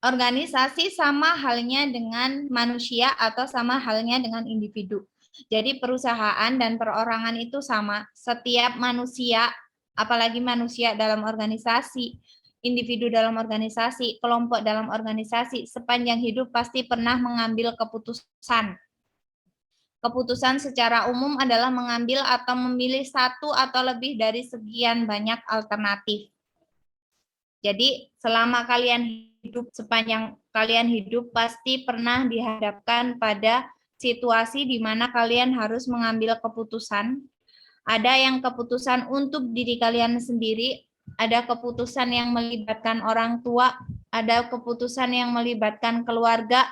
organisasi sama halnya dengan manusia atau sama halnya dengan individu. Jadi perusahaan dan perorangan itu sama. Setiap manusia, apalagi manusia dalam organisasi, individu dalam organisasi, kelompok dalam organisasi, sepanjang hidup pasti pernah mengambil keputusan. Keputusan secara umum adalah mengambil atau memilih satu atau lebih dari sekian banyak alternatif. Jadi selama kalian hidup, sepanjang kalian hidup pasti pernah dihadapkan pada situasi di mana kalian harus mengambil keputusan. Ada yang keputusan untuk diri kalian sendiri, ada keputusan yang melibatkan orang tua, ada keputusan yang melibatkan keluarga.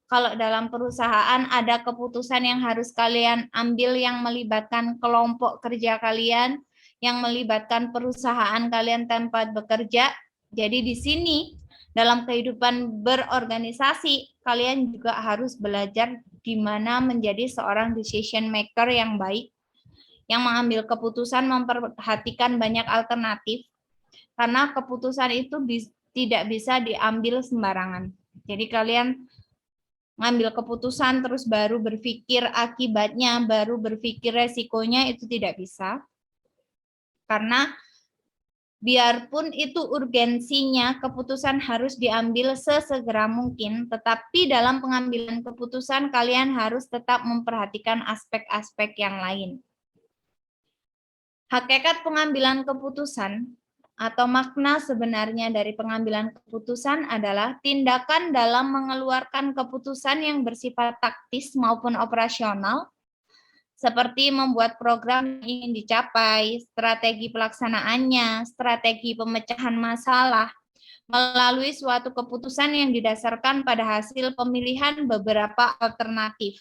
Kalau dalam perusahaan ada keputusan yang harus kalian ambil yang melibatkan kelompok kerja kalian, yang melibatkan perusahaan kalian tempat bekerja. Jadi di sini dalam kehidupan berorganisasi, kalian juga harus belajar di mana menjadi seorang decision maker yang baik, yang mengambil keputusan memperhatikan banyak alternatif, karena keputusan itu tidak bisa diambil sembarangan. Jadi kalian ngambil keputusan terus baru berpikir akibatnya, baru berpikir resikonya, itu tidak bisa. Karena biarpun itu urgensinya, keputusan harus diambil sesegera mungkin, tetapi dalam pengambilan keputusan kalian harus tetap memperhatikan aspek-aspek yang lain. Hakikat pengambilan keputusan atau makna sebenarnya dari pengambilan keputusan adalah tindakan dalam mengeluarkan keputusan yang bersifat taktis maupun operasional, seperti membuat program yang ingin dicapai, strategi pelaksanaannya, strategi pemecahan masalah, melalui suatu keputusan yang didasarkan pada hasil pemilihan beberapa alternatif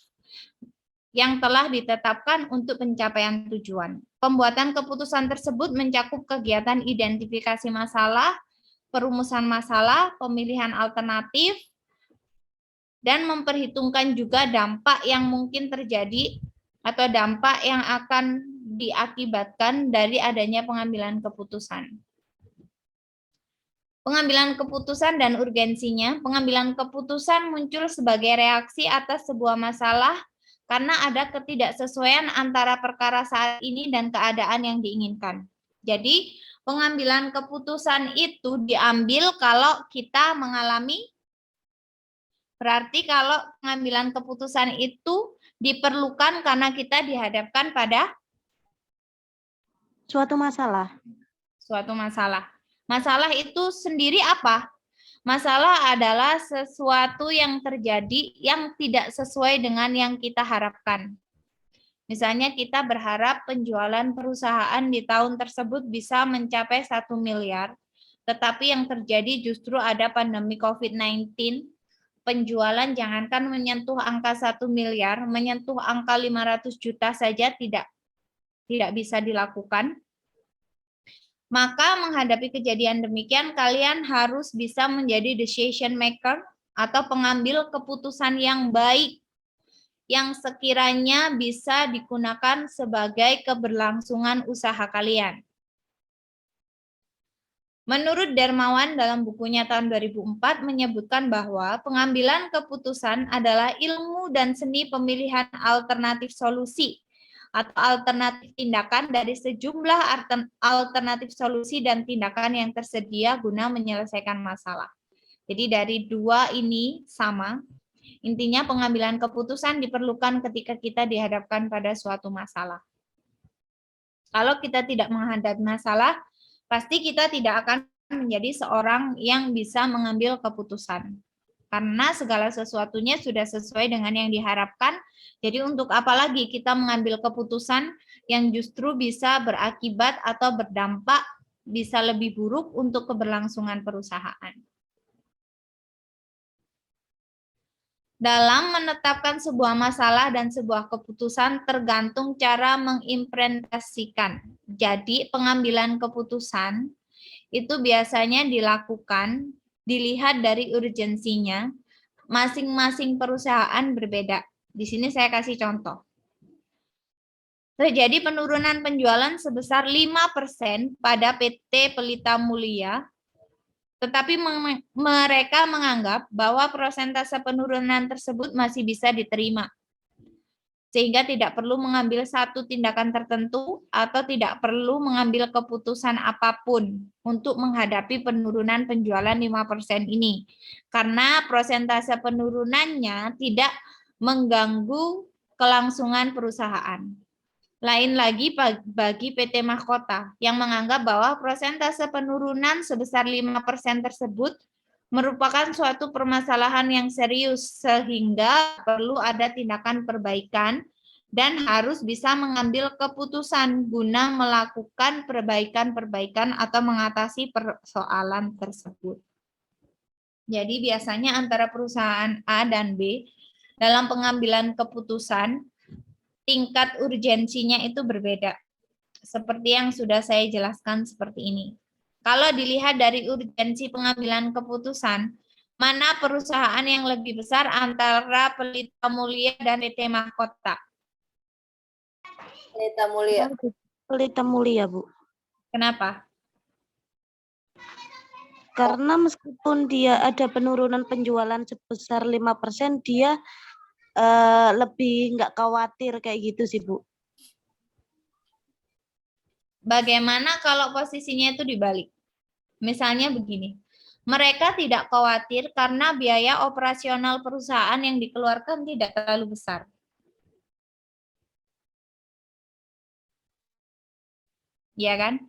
yang telah ditetapkan untuk pencapaian tujuan. Pembuatan keputusan tersebut mencakup kegiatan identifikasi masalah, perumusan masalah, pemilihan alternatif, dan memperhitungkan juga dampak yang mungkin terjadi atau dampak yang akan diakibatkan dari adanya pengambilan keputusan. Pengambilan keputusan dan urgensinya. Pengambilan keputusan muncul sebagai reaksi atas sebuah masalah karena ada ketidaksesuaian antara perkara saat ini dan keadaan yang diinginkan. Jadi, pengambilan keputusan itu diambil kalau kita mengalami, berarti kalau pengambilan keputusan itu diperlukan karena kita dihadapkan pada suatu masalah. Suatu masalah. Masalah itu sendiri apa? Masalah adalah sesuatu yang terjadi yang tidak sesuai dengan yang kita harapkan. Misalnya kita berharap penjualan perusahaan di tahun tersebut bisa mencapai 1 miliar, tetapi yang terjadi justru ada pandemi COVID-19, penjualan jangankan menyentuh angka 1 miliar, menyentuh angka 500 juta saja tidak bisa dilakukan. Maka menghadapi kejadian demikian, kalian harus bisa menjadi decision maker atau pengambil keputusan yang baik, yang sekiranya bisa digunakan sebagai keberlangsungan usaha kalian. Menurut Dermawan dalam bukunya tahun 2004 menyebutkan bahwa pengambilan keputusan adalah ilmu dan seni pemilihan alternatif solusi atau alternatif tindakan dari sejumlah alternatif solusi dan tindakan yang tersedia guna menyelesaikan masalah. Jadi dari dua ini sama. Intinya pengambilan keputusan diperlukan ketika kita dihadapkan pada suatu masalah. Kalau kita tidak menghadapi masalah, pasti kita tidak akan menjadi seorang yang bisa mengambil keputusan. Karena segala sesuatunya sudah sesuai dengan yang diharapkan, jadi untuk apa lagi kita mengambil keputusan yang justru bisa berakibat atau berdampak bisa lebih buruk untuk keberlangsungan perusahaan. Dalam menetapkan sebuah masalah dan sebuah keputusan tergantung cara mengimplementasikan. Jadi pengambilan keputusan itu biasanya dilakukan dilihat dari urgensinya, masing-masing perusahaan berbeda. Di sini saya kasih contoh. Terjadi penurunan penjualan sebesar 5% pada PT Pelita Mulia Tetapi mereka menganggap bahwa persentase penurunan tersebut masih bisa diterima, sehingga tidak perlu mengambil satu tindakan tertentu atau tidak perlu mengambil keputusan apapun untuk menghadapi penurunan penjualan 5% ini. Karena persentase penurunannya tidak mengganggu kelangsungan perusahaan. Lain lagi bagi PT Mahkota yang menganggap bahwa persentase penurunan sebesar 5% tersebut merupakan suatu permasalahan yang serius sehingga perlu ada tindakan perbaikan dan harus bisa mengambil keputusan guna melakukan perbaikan-perbaikan atau mengatasi persoalan tersebut. Jadi biasanya antara perusahaan A dan B dalam pengambilan keputusan tingkat urgensinya itu berbeda. Seperti yang sudah saya jelaskan seperti ini. Kalau dilihat dari urgensi pengambilan keputusan, mana perusahaan yang lebih besar antara Pelita Mulia dan PT Mahkota? Pelita Mulia. Pelita Mulia, Bu. Kenapa? Karena meskipun dia ada penurunan penjualan sebesar 5%, dia lebih nggak khawatir kayak gitu sih, Bu. Bagaimana kalau posisinya itu dibalik? Misalnya begini, mereka tidak khawatir karena biaya operasional perusahaan yang dikeluarkan tidak terlalu besar. Ya kan?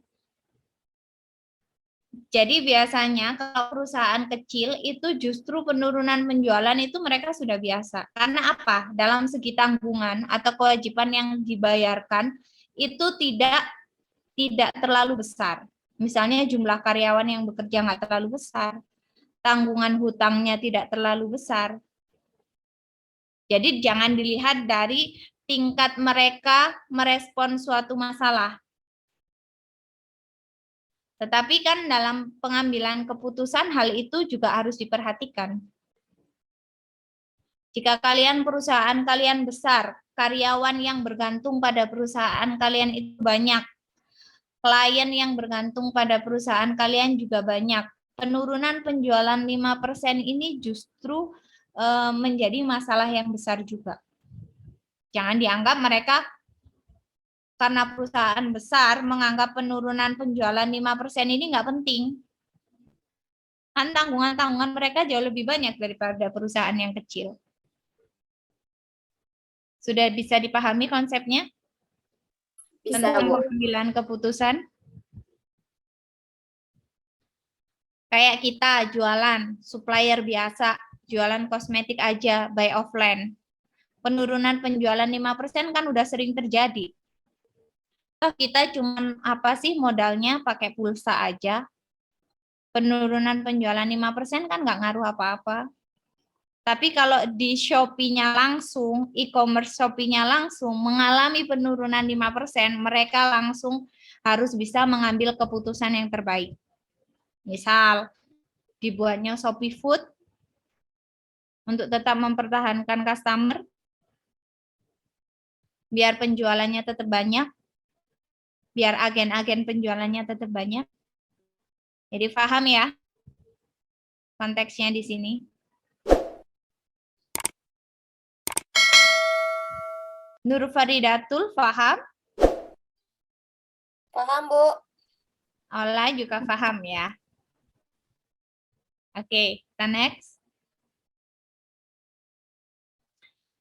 Jadi biasanya kalau perusahaan kecil itu justru penurunan penjualan itu mereka sudah biasa. Karena apa? Dalam segi tanggungan atau kewajiban yang dibayarkan itu tidak terlalu besar. Misalnya jumlah karyawan yang bekerja nggak terlalu besar, tanggungan hutangnya tidak terlalu besar. Jadi jangan dilihat dari tingkat mereka merespon suatu masalah. Tetapi kan dalam pengambilan keputusan hal itu juga harus diperhatikan. Jika perusahaan kalian besar, karyawan yang bergantung pada perusahaan kalian itu banyak, klien yang bergantung pada perusahaan kalian juga banyak, penurunan penjualan 5% ini justru menjadi masalah yang besar juga. Jangan dianggap mereka karena perusahaan besar menganggap penurunan penjualan 5% ini nggak penting. Kan tanggungan-tanggungan mereka jauh lebih banyak daripada perusahaan yang kecil. Sudah bisa dipahami konsepnya? Bisa, Tentang Bu. pengambilan keputusan? Kayak kita jualan, supplier biasa, jualan kosmetik aja, buy offline. Penurunan penjualan 5% kan udah sering terjadi. Kita cuman apa sih modalnya pakai pulsa aja. Penurunan penjualan 5% kan nggak ngaruh apa-apa. Tapi kalau di Shopee-nya langsung, e-commerce Shopee-nya langsung mengalami penurunan 5%, mereka langsung harus bisa mengambil keputusan yang terbaik. Misal, dibuatnya Shopee Food untuk tetap mempertahankan customer, biar penjualannya tetap banyak, biar agen-agen penjualannya tetap banyak. Jadi paham ya konteksnya di sini. Nur Faridatul, paham? Paham, Bu. Ola juga paham ya. Oke, kita next.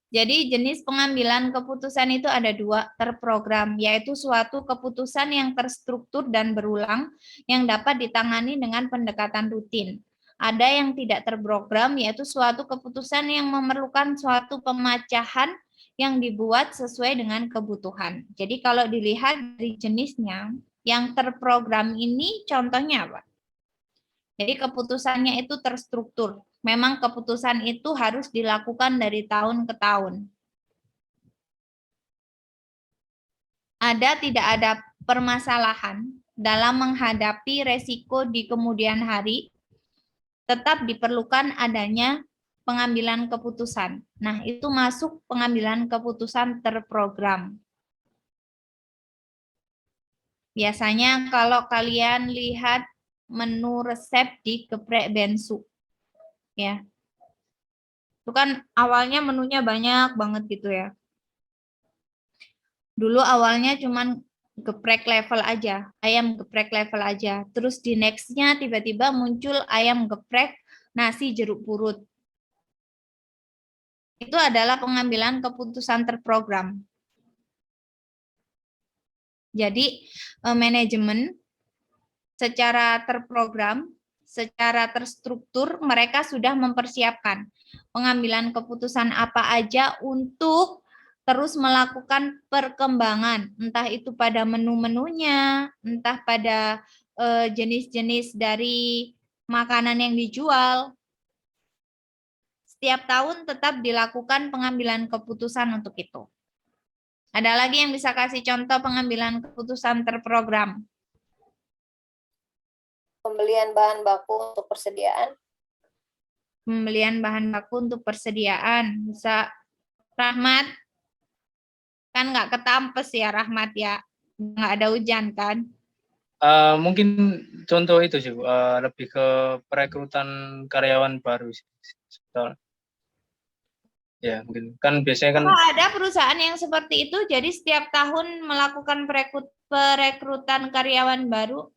Jadi jenis pengambilan keputusan itu ada dua, terprogram, yaitu suatu keputusan yang terstruktur dan berulang yang dapat ditangani dengan pendekatan rutin. Ada yang tidak terprogram, yaitu suatu keputusan yang memerlukan suatu pemecahan yang dibuat sesuai dengan kebutuhan. Jadi kalau dilihat dari jenisnya, yang terprogram ini contohnya apa? Jadi keputusannya itu terstruktur. Memang keputusan itu harus dilakukan dari tahun ke tahun. Tidak ada permasalahan dalam menghadapi resiko di kemudian hari, tetap diperlukan adanya pengambilan keputusan. Nah, itu masuk pengambilan keputusan terprogram. Biasanya kalau kalian lihat menu resep di geprek bensu. Ya. Itu kan awalnya menunya banyak banget gitu ya. Dulu awalnya cuman geprek level aja, ayam geprek level aja. Terus di next-nya tiba-tiba muncul ayam geprek nasi jeruk purut. Itu adalah pengambilan keputusan terprogram. Jadi manajemen secara terprogram, secara terstruktur, mereka sudah mempersiapkan pengambilan keputusan apa aja untuk terus melakukan perkembangan, entah itu pada menu-menunya, entah pada jenis-jenis dari makanan yang dijual. Setiap tahun tetap dilakukan pengambilan keputusan untuk itu. Ada lagi yang bisa kasih contoh pengambilan keputusan terprogram? Pembelian bahan baku untuk persediaan. Pembelian bahan baku untuk persediaan. Bisa Rahmat, kan nggak ketampes ya Rahmat ya, nggak ada hujan kan? Mungkin contoh itu sih, Bu. Lebih ke perekrutan karyawan baru sih. Ya, mungkin kan biasanya kan Ada perusahaan yang seperti itu, jadi setiap tahun melakukan perekrutan karyawan baru.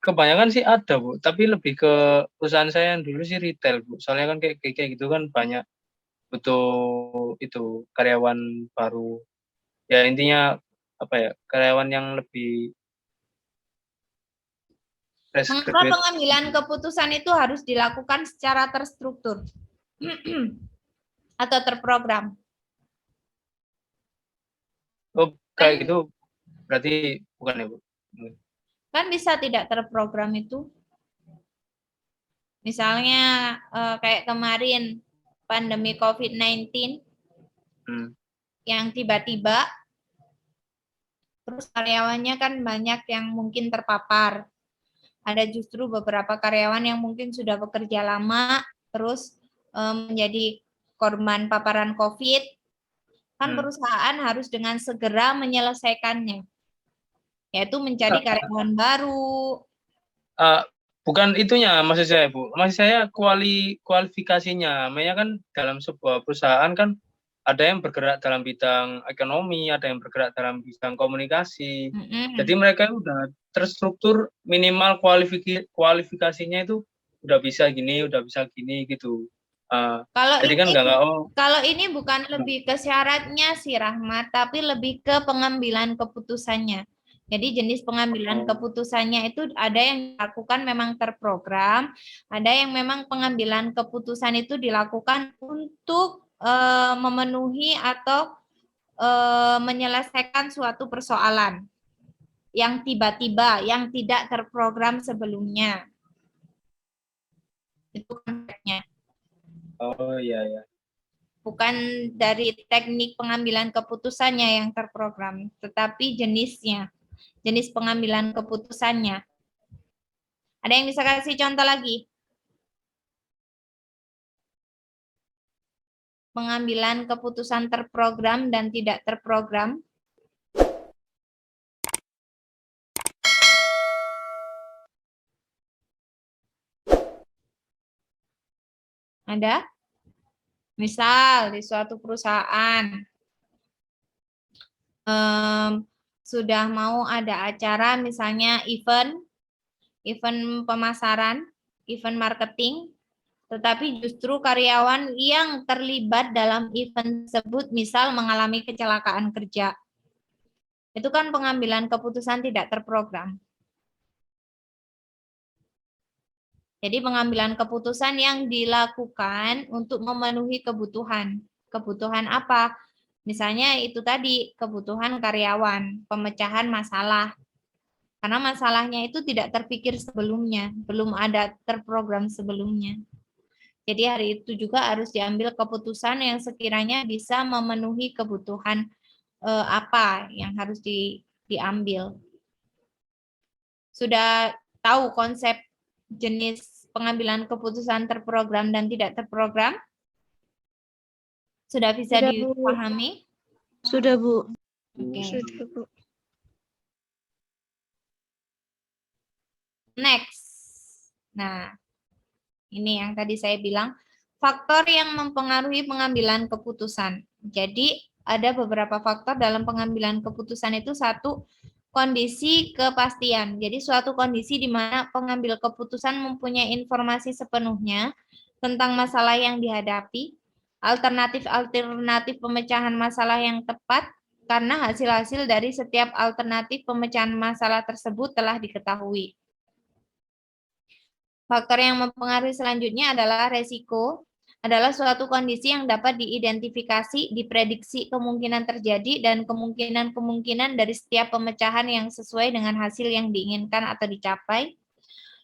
kebanyakan sih ada, Bu, tapi lebih ke perusahaan saya yang dulu sih retail, Bu. Soalnya kan kayak gitu kan banyak butuh itu karyawan baru. Ya intinya apa ya, karyawan yang lebih fresh Mengapa graduate. pengambilan keputusan itu harus dilakukan secara terstruktur atau terprogram? Oh, kayak gitu berarti bukan ya, Bu? Kan bisa tidak terprogram itu. Misalnya kayak kemarin pandemi COVID-19 yang tiba-tiba terus karyawannya kan banyak yang mungkin terpapar. Ada justru beberapa karyawan yang mungkin sudah bekerja lama terus menjadi korban paparan COVID. Kan perusahaan harus dengan segera menyelesaikannya, yaitu mencari karyawan baru. Bukan itunya maksud saya, Bu. Maksud saya kualifikasinya. Makanya kan dalam sebuah perusahaan kan ada yang bergerak dalam bidang ekonomi, ada yang bergerak dalam bidang komunikasi. Jadi mereka udah terstruktur, minimal kualifikasinya itu udah bisa gini gitu. Jadi kan kalau ini bukan lebih ke syaratnya sih Rahmat, tapi lebih ke pengambilan keputusannya. Jadi jenis pengambilan keputusannya itu ada yang dilakukan memang terprogram, ada yang memang pengambilan keputusan itu dilakukan untuk memenuhi atau menyelesaikan suatu persoalan yang tiba-tiba, yang tidak terprogram sebelumnya. Itu konsepnya. Oh iya ya. Bukan dari teknik pengambilan keputusannya yang terprogram, tetapi jenisnya, jenis pengambilan keputusannya. Ada yang bisa kasih contoh lagi? Pengambilan keputusan terprogram dan tidak terprogram. Ada? Misal di suatu perusahaan sudah mau ada acara misalnya event pemasaran, event marketing, tetapi justru karyawan yang terlibat dalam event tersebut misal mengalami kecelakaan kerja. Itu kan pengambilan keputusan tidak terprogram. Jadi pengambilan keputusan yang dilakukan untuk memenuhi kebutuhan. Kebutuhan apa? Misalnya itu tadi, kebutuhan karyawan, pemecahan masalah. Karena masalahnya itu tidak terpikir sebelumnya, belum ada terprogram sebelumnya. Jadi hari itu juga harus diambil keputusan yang sekiranya bisa memenuhi kebutuhan apa yang harus diambil. Sudah tahu konsep jenis pengambilan keputusan terprogram dan tidak terprogram? Sudah bisa dipahami? Sudah, Bu. Oke. Sudah, Bu. Next. Nah, ini yang tadi saya bilang, faktor yang mempengaruhi pengambilan keputusan. Jadi, ada beberapa faktor dalam pengambilan keputusan itu. Satu, kondisi kepastian. Jadi, suatu kondisi di mana pengambil keputusan mempunyai informasi sepenuhnya tentang masalah yang dihadapi, alternatif-alternatif pemecahan masalah yang tepat, karena hasil-hasil dari setiap alternatif pemecahan masalah tersebut telah diketahui. Faktor yang mempengaruhi selanjutnya adalah resiko, adalah suatu kondisi yang dapat diidentifikasi, diprediksi kemungkinan terjadi, dan kemungkinan-kemungkinan dari setiap pemecahan yang sesuai dengan hasil yang diinginkan atau dicapai.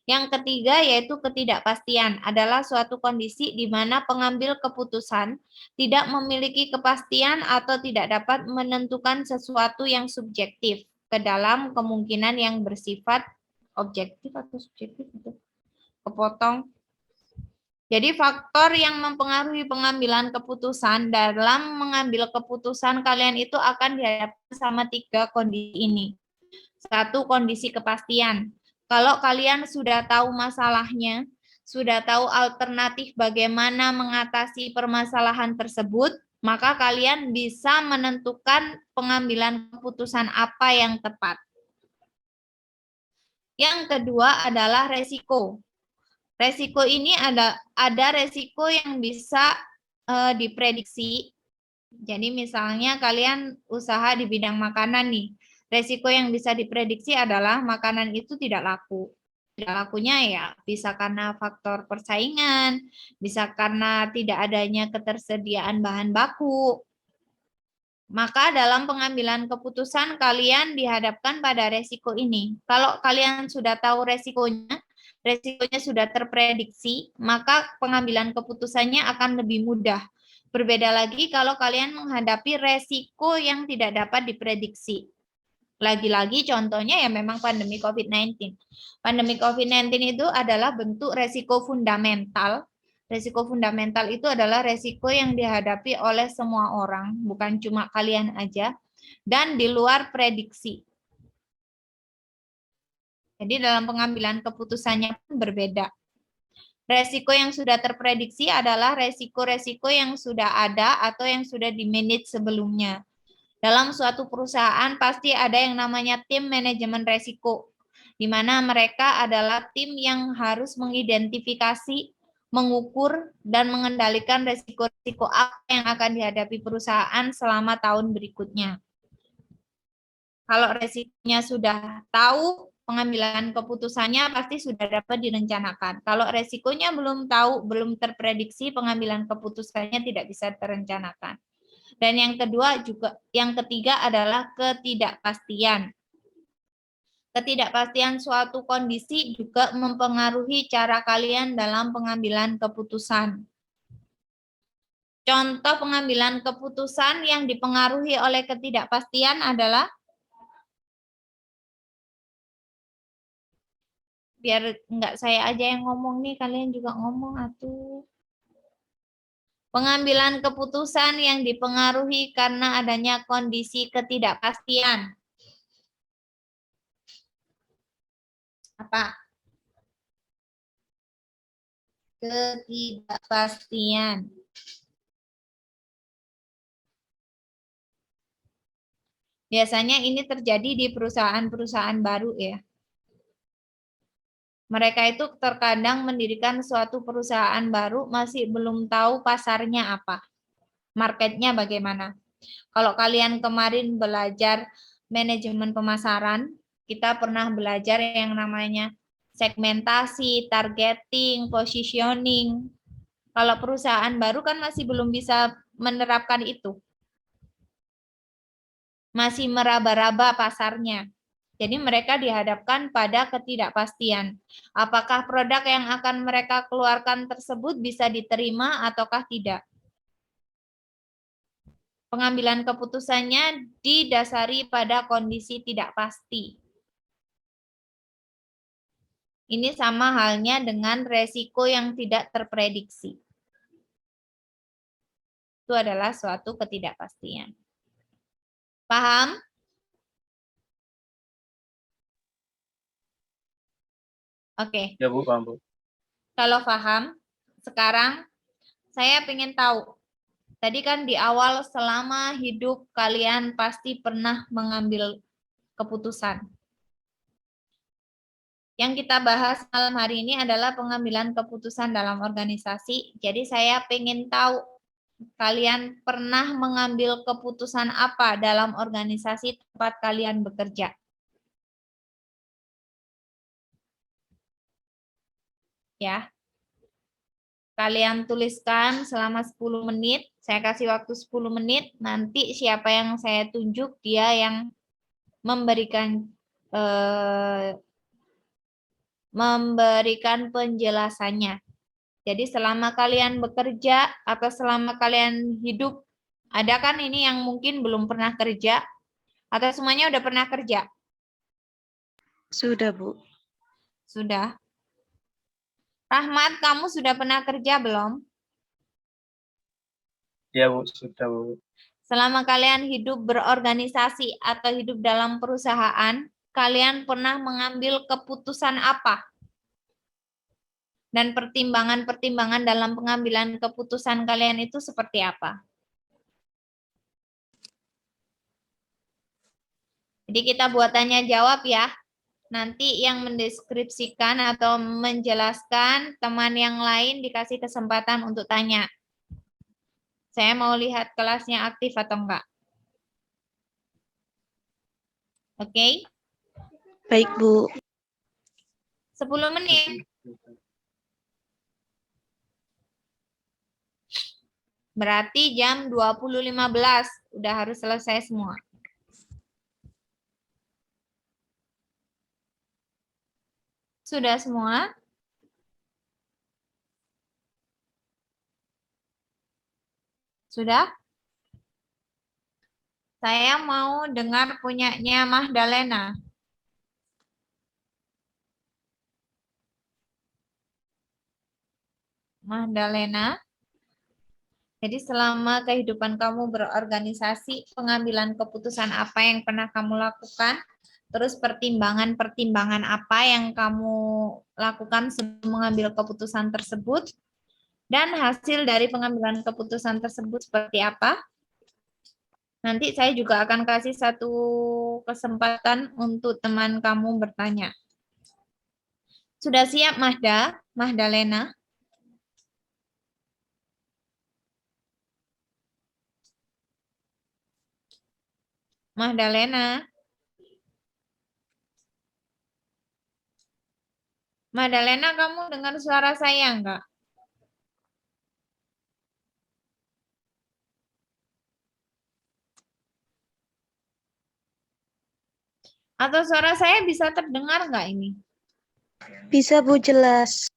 Yang ketiga yaitu ketidakpastian, adalah suatu kondisi di mana pengambil keputusan tidak memiliki kepastian atau tidak dapat menentukan sesuatu yang subjektif ke dalam kemungkinan yang bersifat objektif atau subjektif itu. Kepotong. Jadi faktor yang mempengaruhi pengambilan keputusan, dalam mengambil keputusan kalian itu akan dihadapkan sama 3 kondisi ini. 1, kondisi kepastian. Kalau kalian sudah tahu masalahnya, sudah tahu alternatif bagaimana mengatasi permasalahan tersebut, maka kalian bisa menentukan pengambilan keputusan apa yang tepat. Yang kedua adalah resiko. Resiko ini ada resiko yang bisa diprediksi. Jadi misalnya kalian usaha di bidang makanan nih. Resiko yang bisa diprediksi adalah makanan itu tidak laku. Tidak lakunya ya bisa karena faktor persaingan, bisa karena tidak adanya ketersediaan bahan baku. Maka dalam pengambilan keputusan kalian dihadapkan pada resiko ini. Kalau kalian sudah tahu resikonya sudah terprediksi, maka pengambilan keputusannya akan lebih mudah. Berbeda lagi kalau kalian menghadapi resiko yang tidak dapat diprediksi. Lagi-lagi contohnya ya memang pandemi COVID-19. Pandemi COVID-19 itu adalah bentuk resiko fundamental. Resiko fundamental itu adalah resiko yang dihadapi oleh semua orang, bukan cuma kalian aja, dan di luar prediksi. Jadi dalam pengambilan keputusannya pun berbeda. Resiko yang sudah terprediksi adalah resiko-resiko yang sudah ada atau yang sudah di-manage sebelumnya. Dalam suatu perusahaan pasti ada yang namanya tim manajemen resiko, di mana mereka adalah tim yang harus mengidentifikasi, mengukur, dan mengendalikan resiko-resiko apa yang akan dihadapi perusahaan selama tahun berikutnya. Kalau resikonya sudah tahu, pengambilan keputusannya pasti sudah dapat direncanakan. Kalau resikonya belum tahu, belum terprediksi, pengambilan keputusannya tidak bisa terencanakan. Dan yang ketiga adalah ketidakpastian. Ketidakpastian suatu kondisi juga mempengaruhi cara kalian dalam pengambilan keputusan. Contoh pengambilan keputusan yang dipengaruhi oleh ketidakpastian adalah, biar enggak saya aja yang ngomong nih, kalian juga ngomong atuh. Pengambilan keputusan yang dipengaruhi karena adanya kondisi ketidakpastian. Apa? Ketidakpastian. Biasanya ini terjadi di perusahaan-perusahaan baru ya. Mereka itu terkadang mendirikan suatu perusahaan baru masih belum tahu pasarnya apa, marketnya bagaimana. Kalau kalian kemarin belajar manajemen pemasaran, kita pernah belajar yang namanya segmentasi, targeting, positioning. Kalau perusahaan baru kan masih belum bisa menerapkan itu. Masih meraba-raba pasarnya. Jadi mereka dihadapkan pada ketidakpastian. Apakah produk yang akan mereka keluarkan tersebut bisa diterima ataukah tidak? Pengambilan keputusannya didasari pada kondisi tidak pasti. Ini sama halnya dengan resiko yang tidak terprediksi. Itu adalah suatu ketidakpastian. Paham? Oke, Ya Bu, paham Bu. kalau paham, sekarang saya ingin tahu. Tadi kan di awal selama hidup kalian pasti pernah mengambil keputusan. Yang kita bahas malam hari ini adalah pengambilan keputusan dalam organisasi. Jadi saya ingin tahu kalian pernah mengambil keputusan apa dalam organisasi tempat kalian bekerja. Ya. Kalian tuliskan selama 10 menit. Saya kasih waktu 10 menit. Nanti siapa yang saya tunjuk dia yang memberikan penjelasannya. Jadi selama kalian bekerja atau selama kalian hidup, ada kan ini yang mungkin belum pernah kerja atau semuanya udah pernah kerja? Sudah, Bu. Sudah. Rahmat, kamu sudah pernah kerja belum? Ya Bu, sudah Bu. Selama kalian hidup berorganisasi atau hidup dalam perusahaan, kalian pernah mengambil keputusan apa? Dan pertimbangan-pertimbangan dalam pengambilan keputusan kalian itu seperti apa? Jadi kita buat tanya jawab ya. Nanti yang mendeskripsikan atau menjelaskan, teman yang lain dikasih kesempatan untuk tanya. Saya mau lihat kelasnya aktif atau enggak. Oke? Baik, Bu. 10 menit. Berarti jam 20.15 udah harus selesai semua. Sudah semua? Sudah? Saya mau dengar punyanya Mahdalena. Mahdalena. Jadi selama kehidupan kamu berorganisasi, pengambilan keputusan apa yang pernah kamu lakukan, terus pertimbangan-pertimbangan apa yang kamu lakukan sebelum mengambil keputusan tersebut, dan hasil dari pengambilan keputusan tersebut seperti apa. Nanti saya juga akan kasih satu kesempatan untuk teman kamu bertanya. Sudah siap, Mahdalena? Mahdalena? Mahdalena, kamu dengar suara saya enggak? Atau suara saya bisa terdengar enggak ini? Bisa, Bu, jelas.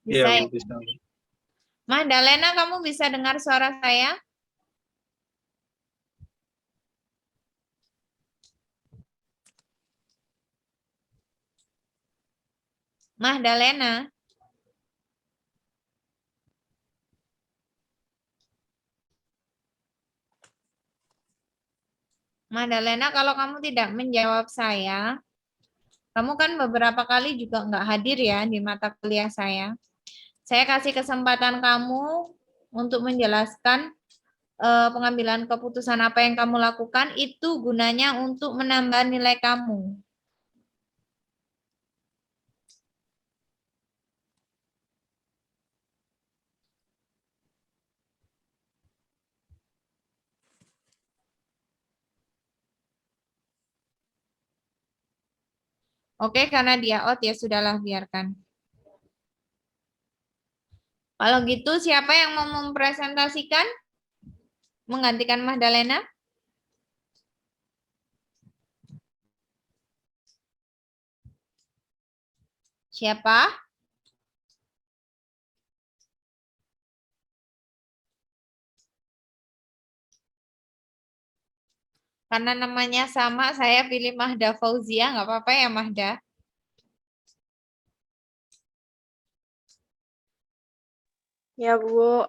Bisa Iya ya? Bu, bisa. Mahdalena, kamu bisa dengar suara saya? Mahdalena? Mahdalena, kalau kamu tidak menjawab saya, kamu kan beberapa kali juga nggak hadir ya di mata kuliah saya. Saya kasih kesempatan kamu untuk menjelaskan pengambilan keputusan apa yang kamu lakukan itu gunanya untuk menambah nilai kamu. Oke, karena dia out ya sudahlah biarkan. Kalau gitu siapa yang mau mempresentasikan? Menggantikan Mahdalena? Siapa? Karena namanya sama, saya pilih Mahda Fauzia. Nggak apa-apa ya, Mahda? Ya, Bu.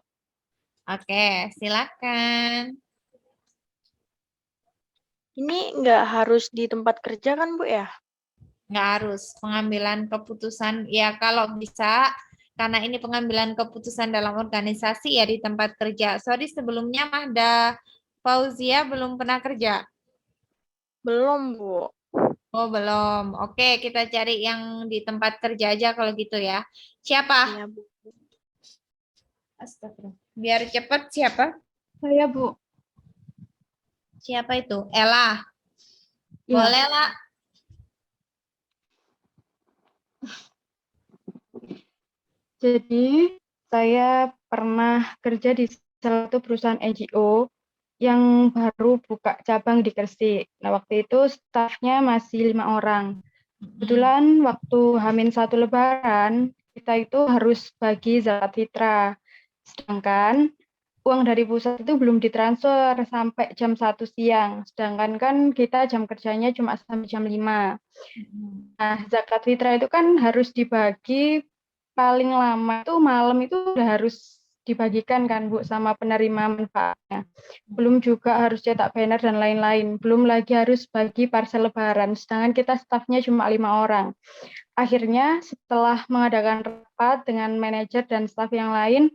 Oke, silakan. Ini nggak harus di tempat kerja kan, Bu ya? Nggak harus. Pengambilan keputusan, ya kalau bisa, karena ini pengambilan keputusan dalam organisasi ya di tempat kerja. Sorry, sebelumnya Mahda Fauzia belum pernah kerja. Belum, Bu. Oh, belum. Oke, kita cari yang di tempat kerja aja kalau gitu ya. Siapa? Iya, Bu. Astagfirullah. Biar cepet siapa? Saya, Bu. Siapa itu? Ella. Iya. Boleh lah. Jadi, saya pernah kerja di salah satu perusahaan NGO yang baru buka cabang di Gresik. Nah, waktu itu stafnya masih 5 orang. Kebetulan waktu H-1 Lebaran, kita itu harus bagi zakat fitrah. Sedangkan uang dari pusat itu belum ditransfer sampai jam 1 siang. Sedangkan kan kita jam kerjanya cuma sampai jam 5. Nah, zakat fitrah itu kan harus dibagi paling lama itu malam itu udah harus dibagikan kan Bu sama penerima manfaatnya. Belum juga harus cetak banner dan lain-lain. Belum lagi harus bagi parcel lebaran. Sedangkan kita stafnya cuma 5 orang. Akhirnya setelah mengadakan rapat dengan manajer dan staf yang lain,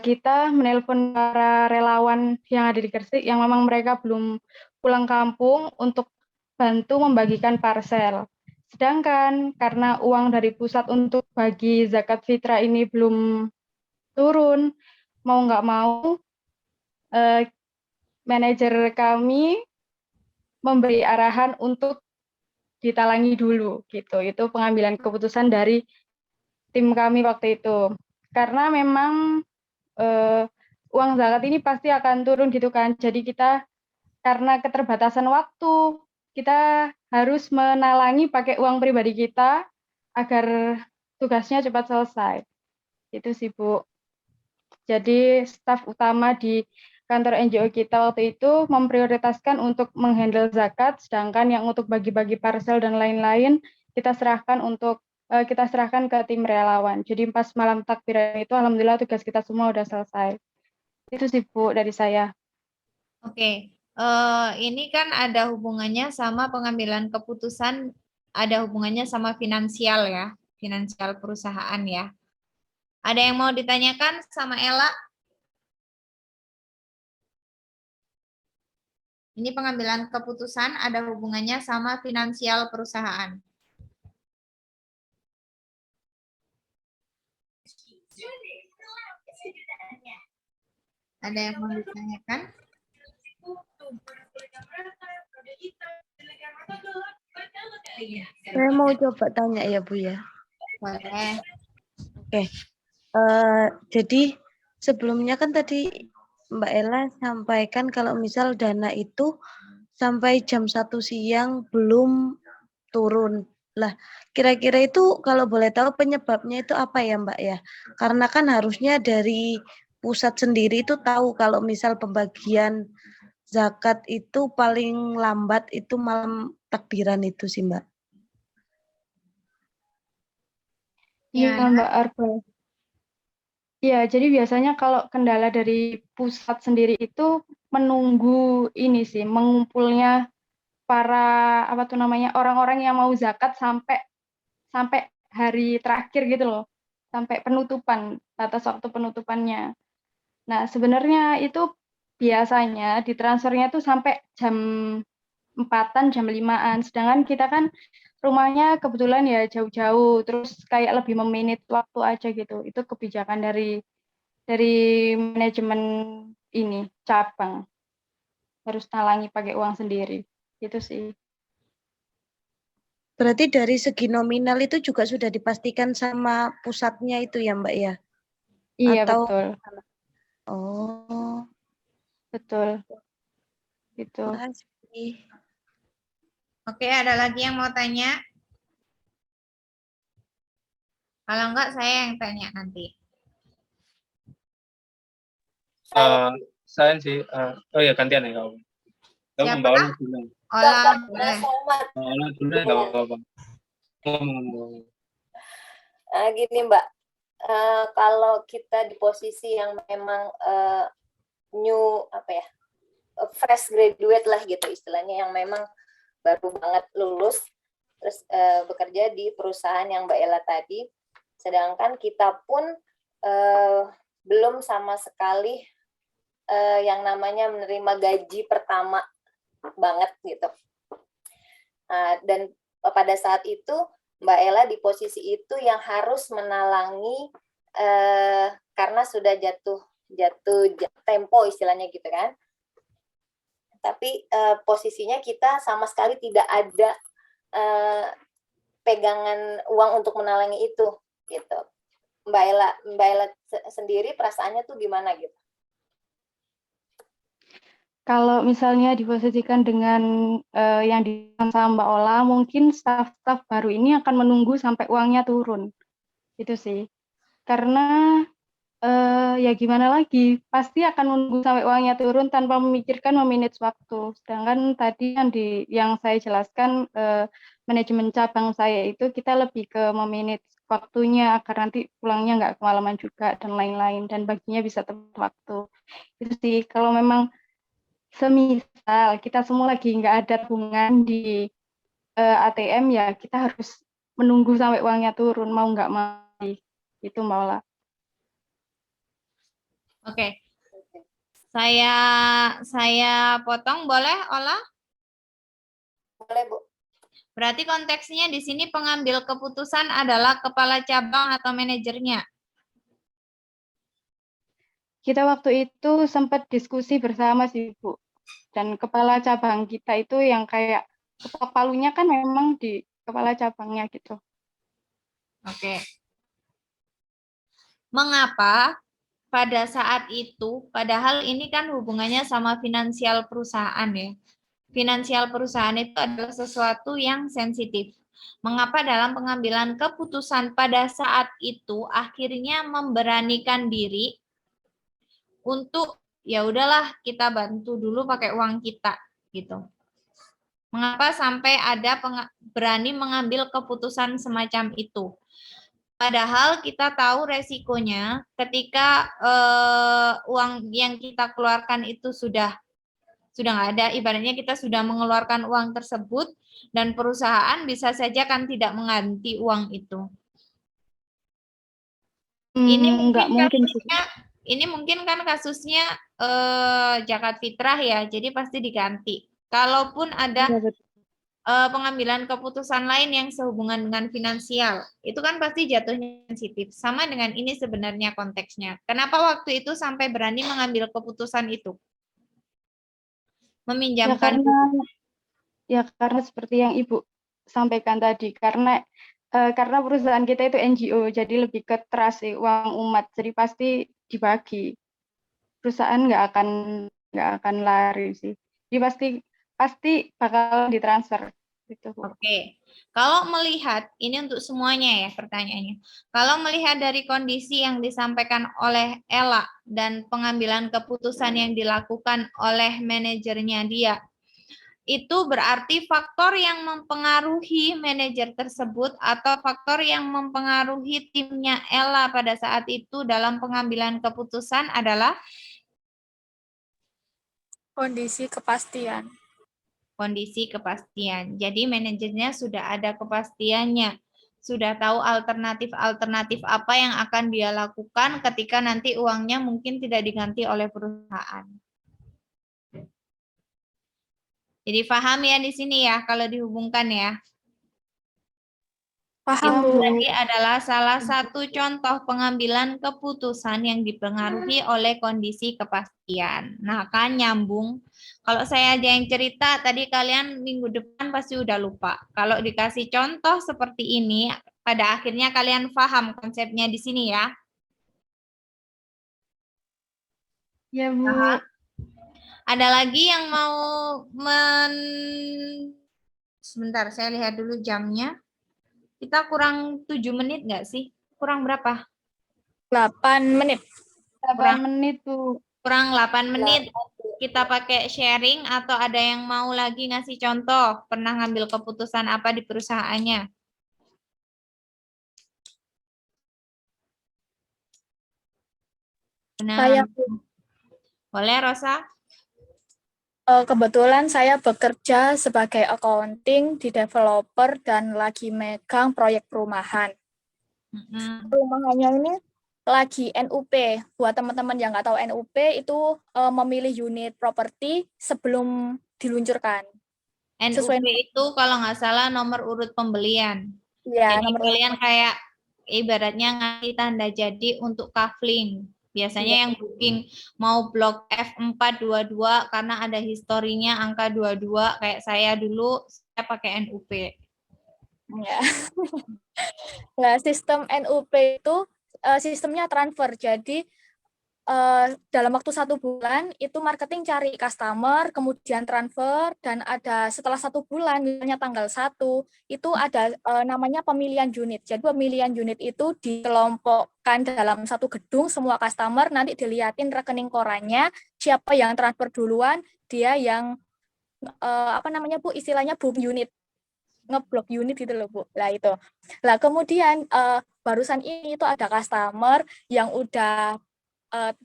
kita menelpon para relawan yang ada di Gresik yang memang mereka belum pulang kampung untuk bantu membagikan parcel. Sedangkan karena uang dari pusat untuk bagi zakat fitrah ini belum turun, mau nggak mau manajer kami memberi arahan untuk ditalangi dulu gitu. Itu pengambilan keputusan dari tim kami waktu itu. Karena memang uang zakat ini pasti akan turun gitu kan. Jadi kita karena keterbatasan waktu, kita harus menalangi pakai uang pribadi kita agar tugasnya cepat selesai. Itu sih, Bu. Jadi staf utama di kantor NGO kita waktu itu memprioritaskan untuk menghandle zakat, sedangkan yang untuk bagi-bagi parcel dan lain-lain kita serahkan ke tim relawan. Jadi pas malam takbiran itu alhamdulillah tugas kita semua udah selesai. Itu sih Bu dari saya. Oke. Ini kan ada hubungannya sama pengambilan keputusan, ada hubungannya sama finansial ya, finansial perusahaan ya. Ada yang mau ditanyakan sama Ella? Ini pengambilan keputusan ada hubungannya sama finansial perusahaan. Ada yang mau ditanyakan? Saya mau coba tanya ya Bu ya. Boleh. Oke. Jadi sebelumnya kan tadi Mbak Ella sampaikan kalau misal dana itu sampai jam 1 siang belum turun. Lah, kira-kira itu kalau boleh tahu penyebabnya itu apa ya Mbak ya? Karena kan harusnya dari pusat sendiri itu tahu kalau misal pembagian zakat itu paling lambat itu malam takbiran itu sih Mbak. Iya, Mbak Arba. Iya, jadi biasanya kalau kendala dari pusat sendiri itu menunggu ini sih, mengumpulnya para orang-orang yang mau zakat sampai hari terakhir gitu loh, sampai penutupan, batas waktu penutupannya. Nah, sebenarnya itu biasanya ditransfernya tuh sampai jam 4-an, jam 5-an. Sedangkan kita kan rumahnya kebetulan ya jauh-jauh, terus kayak lebih meminit waktu aja gitu. Itu kebijakan dari manajemen ini cabang, harus nalangi pakai uang sendiri. Itu sih. Berarti dari segi nominal itu juga sudah dipastikan sama pusatnya itu ya Mbak ya? Iya, Atau betul. Oh, Betul. Gitu. makasih. Oke, ada lagi yang mau tanya? Kalau enggak, saya yang tanya nanti. Saya sih, oh ya gantian ya kamu. Kamu Siapa? membawa dulu. Olah, boleh. Olah dulu nggak apa-apa. Ngomong. Gini Mbak, kalau kita di posisi yang memang fresh graduate lah gitu istilahnya, yang memang baru banget lulus, terus bekerja di perusahaan yang Mbak Ella tadi, sedangkan kita pun belum sama sekali yang namanya menerima gaji pertama banget gitu. Dan pada saat itu Mbak Ella di posisi itu yang harus menalangi karena sudah jatuh tempo istilahnya gitu kan. Tapi posisinya kita sama sekali tidak ada pegangan uang untuk menalangi itu gitu. Mbak Ella sendiri perasaannya tuh gimana gitu? Kalau misalnya diposisikan dengan yang dilakukan sama Mbak Ola, mungkin staf-staf baru ini akan menunggu sampai uangnya turun. Itu sih. Karena ya gimana lagi, pasti akan menunggu sampai uangnya turun tanpa memikirkan memanage waktu. Sedangkan tadi yang saya jelaskan, manajemen cabang saya itu kita lebih ke memanage waktunya agar nanti pulangnya nggak kemalaman juga dan lain-lain, dan baginya bisa tepat waktu. Itu sih, kalau memang semisal kita semua lagi nggak ada tabungan di ATM, ya kita harus menunggu sampai uangnya turun, mau nggak mau. Itu Maula. Oke. Saya potong, boleh, Ola? Boleh, Bu. Berarti konteksnya di sini pengambil keputusan adalah kepala cabang atau manajernya. Kita waktu itu sempat diskusi bersama sih, Bu. Dan kepala cabang kita itu yang kayak ketok palunya kan memang di kepala cabangnya gitu. Oke. Mengapa pada saat itu, padahal ini kan hubungannya sama finansial perusahaan ya. Finansial perusahaan itu adalah sesuatu yang sensitif. Mengapa dalam pengambilan keputusan pada saat itu akhirnya memberanikan diri untuk ya udahlah kita bantu dulu pakai uang kita gitu. Mengapa sampai ada berani mengambil keputusan semacam itu? Padahal kita tahu resikonya ketika uang yang kita keluarkan itu sudah nggak ada, ibaratnya kita sudah mengeluarkan uang tersebut dan perusahaan bisa saja kan tidak mengganti uang itu. Ini mungkin kan kasusnya zakat fitrah ya, jadi pasti diganti. Kalaupun ada pengambilan keputusan lain yang sehubungan dengan finansial, itu kan pasti jatuhnya sensitif. Sama dengan ini sebenarnya konteksnya. Kenapa waktu itu sampai berani mengambil keputusan itu? Meminjamkan. Ya karena seperti yang Ibu sampaikan tadi, karena perusahaan kita itu NGO, jadi lebih ke trust uang umat, jadi pasti dibagi. Perusahaan nggak akan lari sih. Jadi pasti bakal ditransfer. Gitu. Oke, kalau melihat ini untuk semuanya ya pertanyaannya. Kalau melihat dari kondisi yang disampaikan oleh Ella dan pengambilan keputusan yang dilakukan oleh manajernya dia, itu berarti faktor yang mempengaruhi manajer tersebut atau faktor yang mempengaruhi timnya Ella pada saat itu dalam pengambilan keputusan adalah kondisi kepastian. Kondisi kepastian. Jadi manajernya sudah ada kepastiannya, sudah tahu alternatif apa yang akan dia lakukan ketika nanti uangnya mungkin tidak diganti oleh perusahaan. Jadi paham ya di sini ya kalau dihubungkan ya. Paham, Itu Bu. tadi adalah salah satu contoh pengambilan keputusan yang dipengaruhi oleh kondisi kepastian. Nah, kan nyambung. Kalau saya aja yang cerita, tadi kalian minggu depan pasti udah lupa. Kalau dikasih contoh seperti ini, pada akhirnya kalian paham konsepnya di sini ya. Ya, Bu. Ada lagi yang mau sebentar, saya lihat dulu jamnya. Kita kurang 7 menit nggak sih? Kurang berapa? 8 menit. 8 menit, Bu. Kurang 8 menit. Kita pakai sharing atau ada yang mau lagi ngasih contoh? Pernah ngambil keputusan apa di perusahaannya? Saya, Boleh, Rosa? Kebetulan saya bekerja sebagai accounting di developer dan lagi megang proyek perumahan. Perumahannya ini lagi NUP. Buat teman-teman yang nggak tahu NUP itu memilih unit properti sebelum diluncurkan. NUP itu kalau nggak salah nomor urut pembelian. Ya, Jadi kalian kayak ibaratnya ngasih tanda jadi untuk kafling. Biasanya yang booking mau blok F422 karena ada historinya angka 22 kayak saya dulu saya pakai NUP. Ya. Nah, sistem NUP itu sistemnya transfer. Jadi dalam waktu 1 bulan itu marketing cari customer, kemudian transfer, dan ada setelah 1 bulan, misalnya tanggal 1, itu ada namanya pemilihan unit. Jadi pemilihan unit itu dikelompokkan dalam satu gedung, semua customer, nanti dilihatin rekening korannya, siapa yang transfer duluan, dia yang Bu, istilahnya boom unit, ngeblok unit gitu loh Bu. Lah itu. Lah kemudian barusan ini itu ada customer yang udah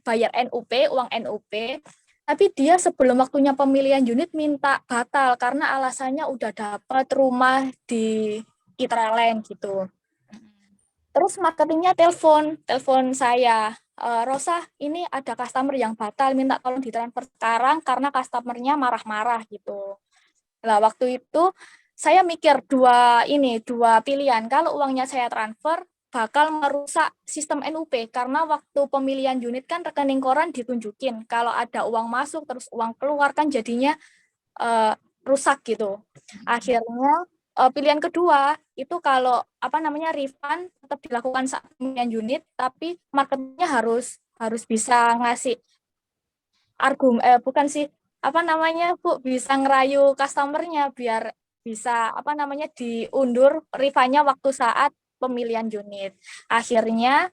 bayar NUP, uang NUP, tapi dia sebelum waktunya pemilihan unit minta batal karena alasannya udah dapat rumah di Citraland gitu. Terus marketingnya telepon saya, Rosa, ini ada customer yang batal, minta tolong ditransfer sekarang karena customernya marah-marah gitu. Nah, waktu itu saya mikir dua pilihan. Kalau uangnya saya transfer, bakal merusak sistem NUP karena waktu pemilihan unit kan rekening koran ditunjukin. Kalau ada uang masuk terus uang keluar kan jadinya rusak gitu. Akhirnya pilihan kedua itu kalau refund tetap dilakukan saat pemilihan unit, tapi marketnya harus bisa ngasih Bu, bisa ngerayu customernya biar bisa diundur refundnya waktu saat pemilihan unit. Akhirnya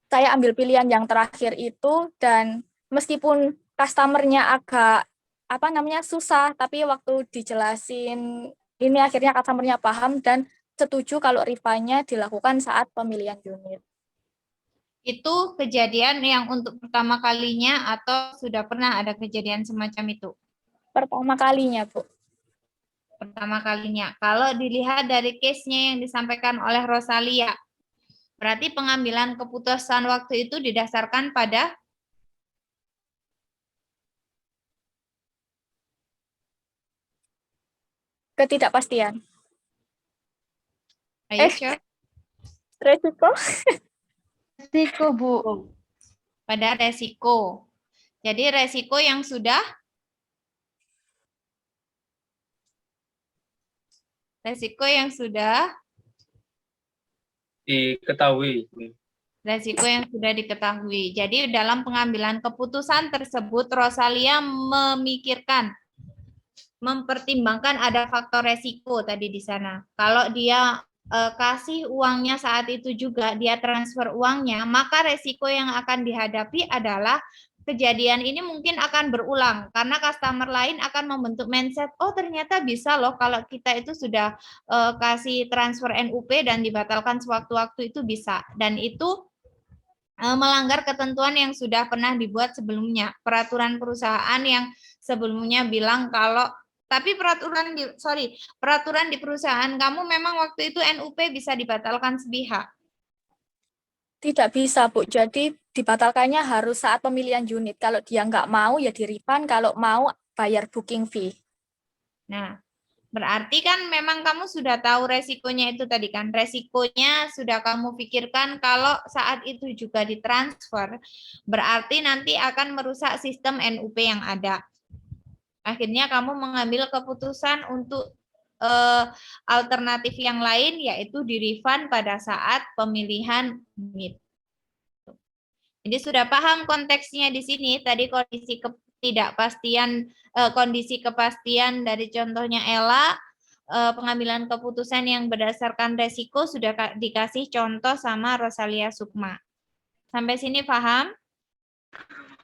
saya ambil pilihan yang terakhir itu, dan meskipun customernya agak susah, tapi waktu dijelasin ini akhirnya customernya paham dan setuju kalau refundnya dilakukan saat pemilihan unit. Itu kejadian yang untuk pertama kalinya atau sudah pernah ada kejadian semacam itu? Pertama kalinya, Bu. Pertama kalinya. Kalau dilihat dari case-nya yang disampaikan oleh Rosalia, berarti pengambilan keputusan waktu itu didasarkan pada Ketidakpastian. resiko. Resiko, Bu. Pada resiko. Jadi resiko yang sudah Diketahui. Resiko yang sudah diketahui. Jadi dalam pengambilan keputusan tersebut Rosalia mempertimbangkan ada faktor resiko tadi di sana. Kalau dia kasih uangnya saat itu juga, dia transfer uangnya, maka resiko yang akan dihadapi adalah kejadian ini mungkin akan berulang karena customer lain akan membentuk mindset, oh ternyata bisa loh kalau kita itu sudah kasih transfer NUP dan dibatalkan sewaktu-waktu itu bisa. Dan itu melanggar ketentuan yang sudah pernah dibuat sebelumnya. Peraturan perusahaan yang sebelumnya bilang kalau tapi peraturan di perusahaan kamu memang waktu itu NUP bisa dibatalkan sepihak. Tidak bisa, Bu. Jadi dibatalkannya harus saat pemilihan unit. Kalau dia nggak mau ya di-refund, kalau mau bayar booking fee. Nah, berarti kan memang kamu sudah tahu resikonya itu tadi kan. Resikonya sudah kamu pikirkan kalau saat itu juga ditransfer, berarti nanti akan merusak sistem NUP yang ada. Akhirnya kamu mengambil keputusan untuk alternatif yang lain, yaitu di-refund pada saat pemilihan unit. Jadi sudah paham konteksnya di sini, tadi kondisi ketidakpastian, kondisi kepastian dari contohnya Ella, pengambilan keputusan yang berdasarkan resiko sudah dikasih contoh sama Rosalia Sukma. Sampai sini paham?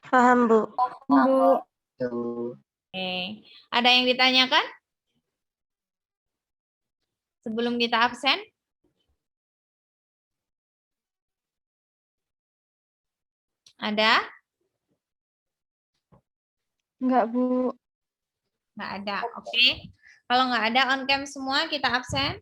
Paham, Bu. Bu. Oke. Ada yang ditanyakan? Sebelum kita absen? Ada? Enggak, Bu. Nggak ada. Oke. Kalau nggak ada on cam semua, kita absen.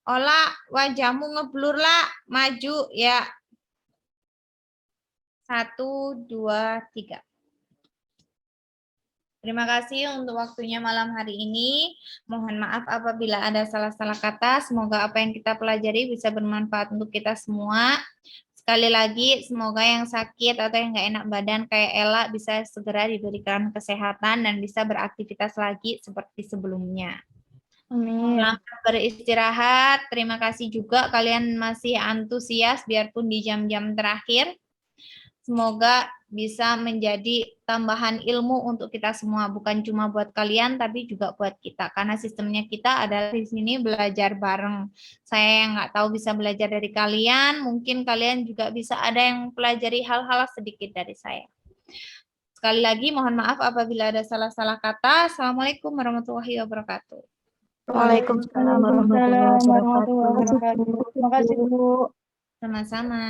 Ola, wajahmu ngeblur lah, maju ya. 1, 2, 3. Terima kasih untuk waktunya malam hari ini. Mohon maaf apabila ada salah-salah kata. Semoga apa yang kita pelajari bisa bermanfaat untuk kita semua. Sekali lagi, semoga yang sakit atau yang nggak enak badan kayak Ella bisa segera diberikan kesehatan dan bisa beraktivitas lagi seperti sebelumnya. Amin. Selamat beristirahat. Terima kasih juga kalian masih antusias biarpun di jam-jam terakhir. Semoga bisa menjadi tambahan ilmu untuk kita semua, bukan cuma buat kalian tapi juga buat kita, karena sistemnya kita adalah di sini belajar bareng. Saya yang nggak tahu bisa belajar dari kalian, mungkin kalian juga bisa ada yang pelajari hal-hal sedikit dari saya. Sekali lagi mohon maaf apabila ada salah-salah kata. Assalamualaikum warahmatullahi wabarakatuh. Waalaikumsalam warahmatullahi wabarakatuh. Terima kasih, Bu. Sama-sama.